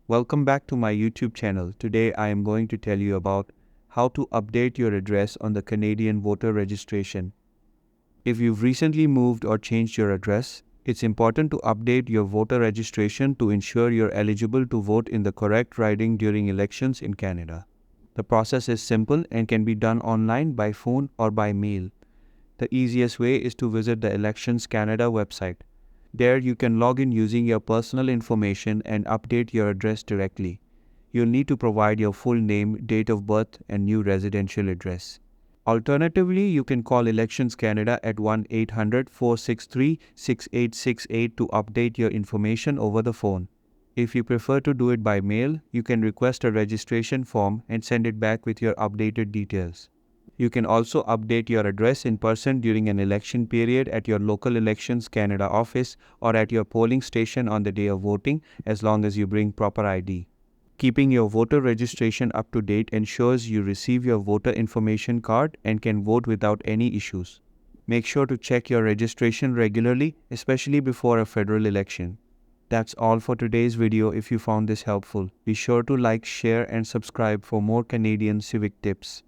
Welcome back to my YouTube channel. Today I am going to tell you about how to update your address on the Canadian voter registration. If you've recently moved or changed your address, it's important to update your voter registration to ensure you're eligible to vote in the correct riding during elections in Canada. The process is simple and can be done online, by phone, or by mail. The easiest way is to visit the Elections Canada website. There you can log in using your personal information and update your address directly. You'll need to provide your full name, date of birth, and new residential address. Alternatively, you can call Elections Canada at 1-800-463-6868 to update your information over the phone. If you prefer to do it by mail, you can request a registration form and send it back with your updated details. You can also update your address in person during an election period at your local Elections Canada office or at your polling station on the day of voting, as long as you bring proper ID. Keeping your voter registration up to date ensures you receive your voter information card and can vote without any issues. Make sure to check your registration regularly, especially before a federal election. That's all for today's video. If you found this helpful, be sure to like, share, and subscribe for more Canadian civic tips.